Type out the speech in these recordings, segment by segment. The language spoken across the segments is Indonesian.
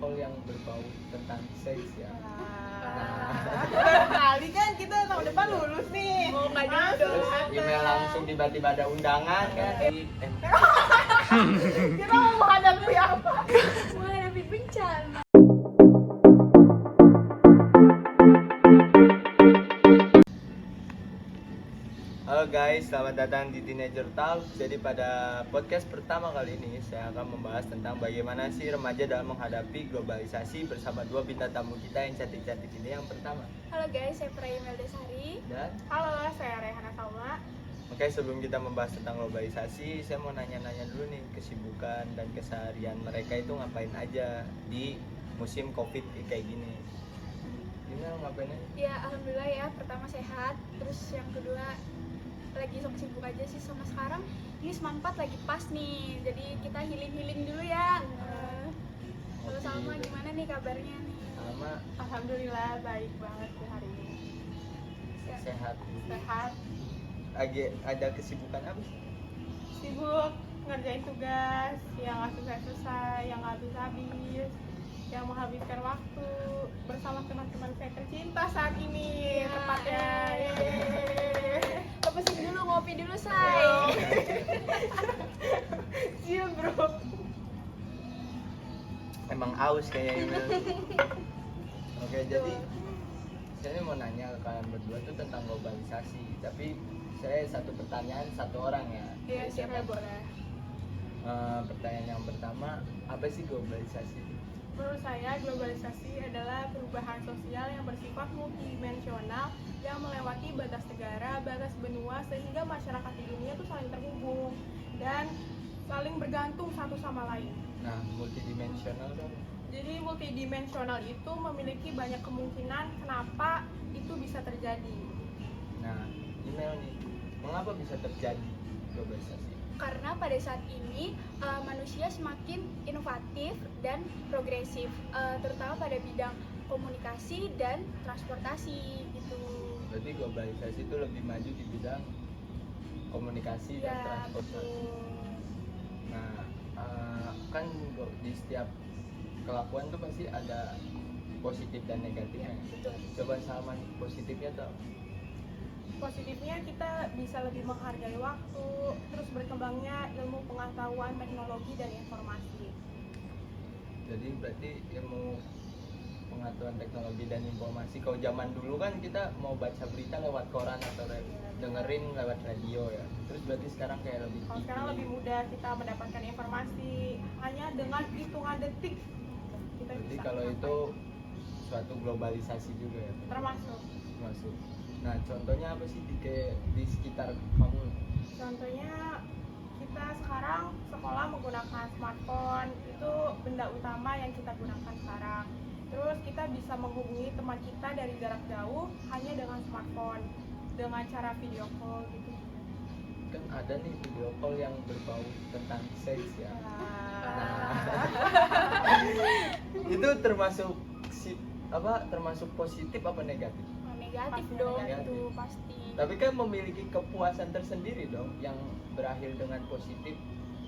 call yang berbau tentang seks ya. Kali kan kita tahun depan lulus nih. Oh, nggak Masuk, gitu. Terus ada. email langsung tiba-tiba ada undangan kan. Kita mau menghadapi apa? Menghadapi bencana. Halo guys, selamat datang di Teenager Talk. Jadi pada podcast pertama kali ini saya akan membahas tentang bagaimana sih remaja dalam menghadapi globalisasi bersama dua bintang tamu kita yang cantik-cantik ini. Yang pertama Halo guys, saya Praya Meldesari. dan Halo, saya Rehana Salma. oke, sebelum kita membahas tentang globalisasi, saya mau nanya-nanya dulu nih kesibukan dan keseharian mereka itu ngapain aja di musim Covid kayak gini. Gimana ngapain aja? Ya alhamdulillah ya, pertama sehat. Terus yang kedua lagi sok sibuk aja sih sama sekarang. Ini Semangat lagi pas nih, jadi kita healing dulu ya. Kalau Oke, Salma gitu. gimana nih kabarnya nih? Sama Alhamdulillah baik banget di hari ini. sehat. Sehat, Lagi ada kesibukan apa sih? sibuk ngerjain tugas yang nggak selesai-selesai, yang nggak habis-habis, yang menghabiskan waktu bersama teman-teman saya tercinta saat ini. Ya. Tepatnya. Yeay. Lepasin dulu, ngopi dulu say. Iya bro. Emang aus kayaknya. Oke, jadi saya mau nanya ke kalian berdua tuh tentang globalisasi. Tapi saya satu pertanyaan satu orang ya. Iya Jadi siapa siapa? boleh. Pertanyaan yang pertama, apa sih globalisasi? Menurut saya, globalisasi adalah perubahan sosial yang bersifat multidimensional yang melewati batas negara, batas benua, sehingga masyarakat di dunia itu saling terhubung dan saling bergantung satu sama lain. Nah, multidimensional dong. Jadi multidimensional itu memiliki banyak kemungkinan kenapa itu bisa terjadi. Nah, email nih, mengapa bisa terjadi globalisasi? Karena pada saat ini manusia semakin inovatif dan progresif, terutama pada bidang komunikasi dan transportasi gitu. Berarti globalisasi itu lebih maju di bidang komunikasi dan Ya transportasi. betul. Nah, kan di setiap kelakuan tuh pasti ada positif dan negatifnya. Betul. Coba sama positifnya tuh. Positifnya kita bisa lebih menghargai waktu, terus berkembangnya ilmu pengetahuan, teknologi, dan informasi. Jadi berarti ilmu pengetahuan teknologi dan informasi. Kalau zaman dulu kan kita mau baca berita lewat koran atau dengerin lewat radio ya. Terus berarti sekarang kayak lebih Kalau sekarang lebih mudah kita mendapatkan informasi hanya dengan hitungan detik. Kita Jadi bisa kalau sampai. itu suatu globalisasi juga ya. Termasuk. Masuk. Nah, contohnya apa sih di sekitar kamu? Contohnya kita sekarang sekolah menggunakan smartphone, itu benda utama yang kita gunakan sekarang. Terus kita bisa menghubungi teman kita dari jarak jauh hanya dengan smartphone, dengan cara video call gitu. Kan ada nih video call yang berbau tentang seks ya. Itu termasuk termasuk positif apa negatif? Negatif Pasti dong negatif. itu pasti. Tapi kan memiliki kepuasan tersendiri dong yang berakhir dengan positif.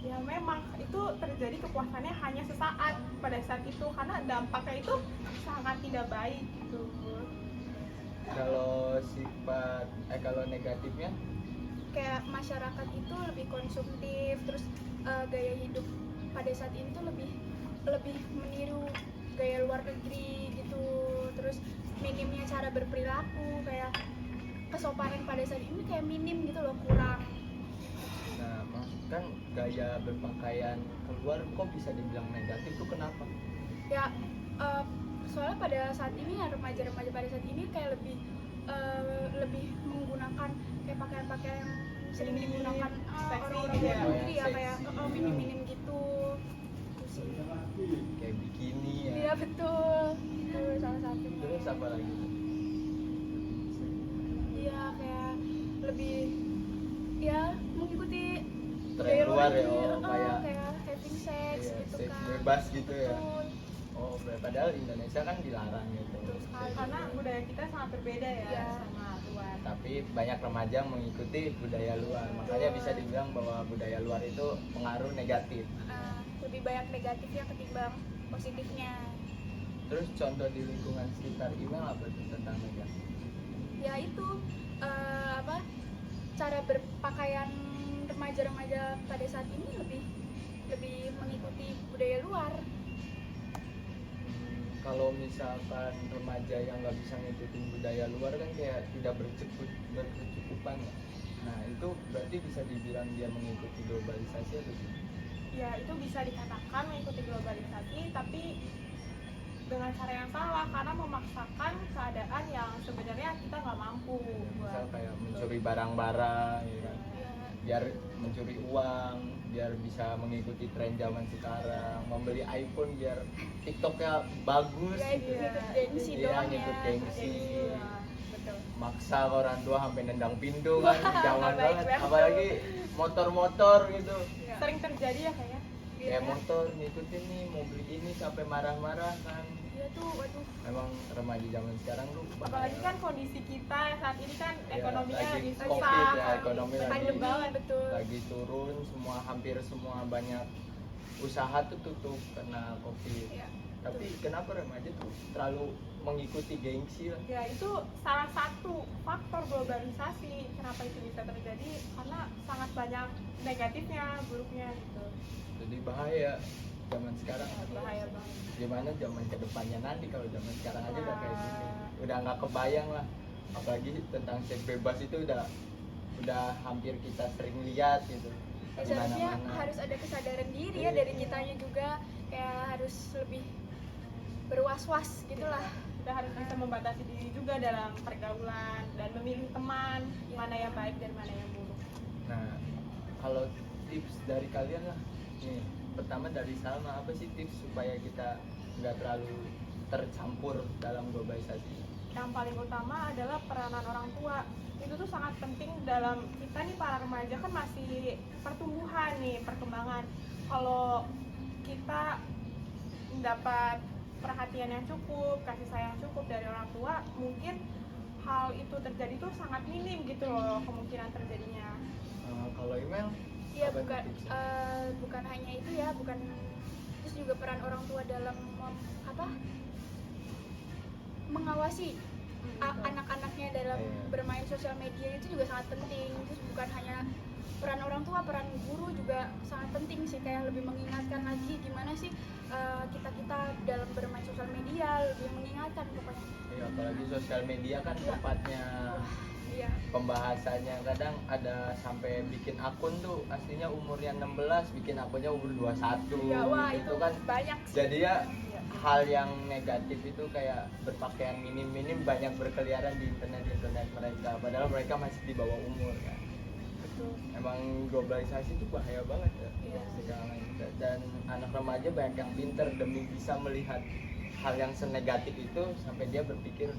Ya memang itu terjadi kepuasannya hanya sesaat pada saat itu karena dampaknya itu sangat tidak baik gitu. Kalau kalau negatifnya Kayak masyarakat itu lebih konsumtif, terus gaya hidup pada saat ini tuh lebih meniru gaya luar negeri gitu. Terus minimnya cara berperilaku, kayak kesopanan pada saat ini kayak minim gitu loh, kurang. nah kan gaya berpakaian keluar kok bisa dibilang negatif tuh kenapa? Ya soalnya pada saat ini ya remaja-remaja pada saat ini kayak lebih menggunakan kayak pakaian-pakaian yang sering digunakan Seksi orang-orang gitu luar ya. negeri ya, Seksi. kayak minim-minim gitu. Terus sih. Kayak bikini ya. Iya betul, itu salah satunya. Terus apa lagi? Iya kayak lebih ya mengikuti Tren gaya luar ya, negeri, kayak having sex iya, gitu seks kan. bebas gitu ya. Betul. Oh, padahal Indonesia kan dilarang gitu. Betul sekali. Karena budaya kita sangat berbeda ya Iya. sama luar. Tapi banyak remaja mengikuti budaya luar. Makanya bisa dibilang bahwa budaya luar itu pengaruh negatif. Lebih banyak negatifnya ketimbang positifnya. Terus contoh di lingkungan sekitar email apa tuh tentang negatif? Ya itu apa, cara berpakaian remaja-remaja pada saat ini lebih mengikuti budaya luar. Kalau misalkan remaja yang nggak bisa ngikutin budaya luar kan kayak tidak berkecukupan ya. Nah itu berarti bisa dibilang dia mengikuti globalisasi atau tidak? Ya itu bisa dikatakan mengikuti globalisasi, tapi dengan cara yang salah karena memaksakan keadaan yang sebenarnya kita nggak mampu Misal buat. kayak mencuri barang-barang ya kan? Ya, Biar mencuri uang, biar bisa mengikuti tren zaman sekarang, membeli iPhone biar TikToknya bagus ya gitu. ikut gengsi Iya, doang ngikut ya. gengsi. Iya, betul. Maksa ke orang tua sampai nendang pintu kan, jangan baik banget. banget. Apalagi motor-motor gitu. Ya. Sering terjadi ya kayaknya. Iya. Kayak motor ngikutin nih mau beli ini sampai marah-marah kan. Iya tuh, waduh. Emang remaja zaman sekarang tuh Apalagi kan kondisi kita saat ini kan Iya, ekonominya lagi lagi COVID susah, ya, ekonomi lagi- pandemi banget. Betul. lagi turun, hampir semua banyak usaha tuh tutup karena COVID. Ya. Tapi kenapa remaja tuh terlalu mengikuti gengsi lah? Ya itu salah satu faktor globalisasi kenapa itu bisa terjadi, karena sangat banyak negatifnya, buruknya gitu. Jadi bahaya zaman sekarang. Bahaya banget. Gimana zaman kedepannya nanti kalau zaman sekarang aja udah kayak gini, Wah. udah nggak kebayang lah. Apalagi tentang seks bebas itu udah hampir kita sering lihat gitu. Ya, Di seharusnya mana-mana. harus ada kesadaran diri ya dari kitanya juga, kayak harus lebih berwas-was gitulah. Kita harus bisa membatasi diri juga dalam pergaulan dan memilih teman mana yang baik dan mana yang buruk. Nah, kalau tips dari kalian lah, nih pertama dari Salma, apa sih tips supaya kita nggak terlalu tercampur dalam globalisasi? Yang paling utama adalah peranan orang tua. Itu tuh sangat penting dalam kita nih para remaja kan masih pertumbuhan nih, perkembangan. Kalau kita mendapat perhatian yang cukup, kasih sayang cukup dari orang tua, mungkin hal itu terjadi tuh sangat minim gitu loh kemungkinan terjadinya. Kalau email, Iya, apa bukan nih tipsnya? bukan hanya itu ya, bukan, terus juga peran orang tua dalam mengawasi Betul. anak-anaknya dalam Iya. bermain sosial media itu juga sangat penting. Terus bukan hanya peran orang tua, peran guru juga sangat penting sih, kayak lebih mengingatkan lagi gimana sih kita dalam bermain sosial media, lebih mengingatkan pokoknya. Ya, apalagi sosial media kan Iya. tempatnya Iya. pembahasannya, kadang ada sampai bikin akun tuh aslinya umurnya 16, bikin akunnya umur 21. Ya, wah itu kan banyak sih. jadi ya Iya. hal yang negatif itu kayak berpakaian minim-minim banyak berkeliaran di internet mereka, padahal mereka masih di bawah umur kan. Betul. Emang globalisasi itu bahaya banget ya Iya. sekarang ini. Dan anak remaja banyak yang pinter demi bisa melihat hal yang senegatif itu sampai dia berpikir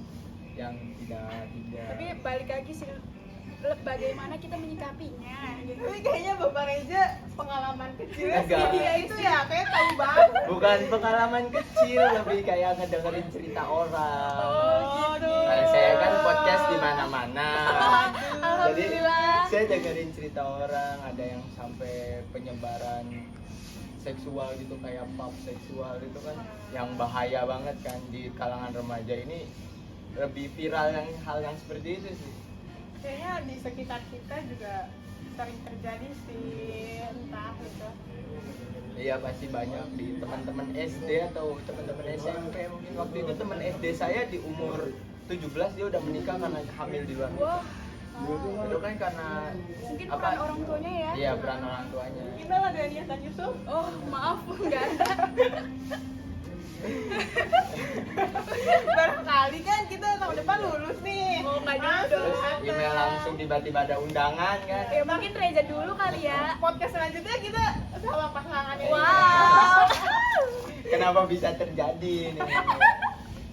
yang tidak. Tapi balik lagi sih, bagaimana kita menyikapinya gitu. Tapi kayaknya Bapak Reza pengalaman kecilnya sih Enggak. dia itu ya kayak tahu banget. Bukan pengalaman kecil, lebih kayak ngedengerin cerita orang. Oh, gitu. Nah, saya kan podcast di mana-mana. Jadi Alhamdulillah. saya dengerin cerita orang, ada yang sampai penyebaran seksual gitu, kayak pub seksual itu kan yang bahaya banget kan di kalangan remaja ini, lebih viral yang hal yang seperti itu sih. Kayaknya di sekitar kita juga sering terjadi sih, entah gitu. Iya pasti banyak di teman-teman SD atau teman-teman SMP. Mungkin waktu itu teman SD saya di umur 17 dia udah menikah karena hamil di luar nikah. Wah, Itu kan karena mungkin apa? peran orang tuanya ya. Iya, peran orang tuanya. Kita ada niatan Yusuf. Oh maaf, enggak ada. Barangkali kan kita tahun depan lulus nih. Oh, nggak Masuk. dulu. Terus email langsung tiba-tiba ada undangan kan. Ya mungkin Reza dulu kali ya. Podcast selanjutnya kita sama pasangan ini. Wow. Kenapa bisa terjadi ini?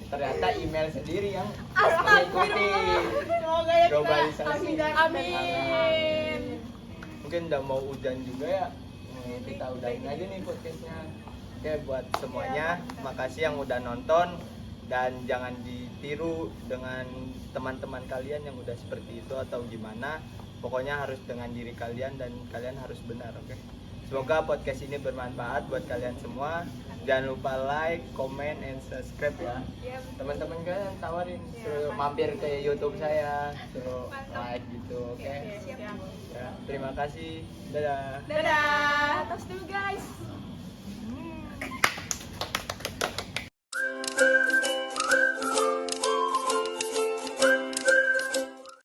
Ternyata email sendiri yang Astagfirullah. mengikuti. Semoga ya kita Globalisasi. amin dan Amin. Mungkin udah mau hujan juga ya. Kita udahin aja nih podcastnya. Oke, buat semuanya, makasih yang udah nonton, dan jangan ditiru dengan teman-teman kalian yang udah seperti itu atau gimana. Pokoknya harus dengan diri kalian dan kalian harus benar, oke? Semoga podcast ini bermanfaat buat kalian semua. Jangan lupa like, comment, and subscribe ya. Ya, Teman-teman kalian tawarin Ya, suruh pasti. mampir ke YouTube saya, suruh Mantap. like gitu, oke? Oke, Siap. siap. Ya, terima kasih. Dadah. Dadah. Tos dulu guys. Hmm.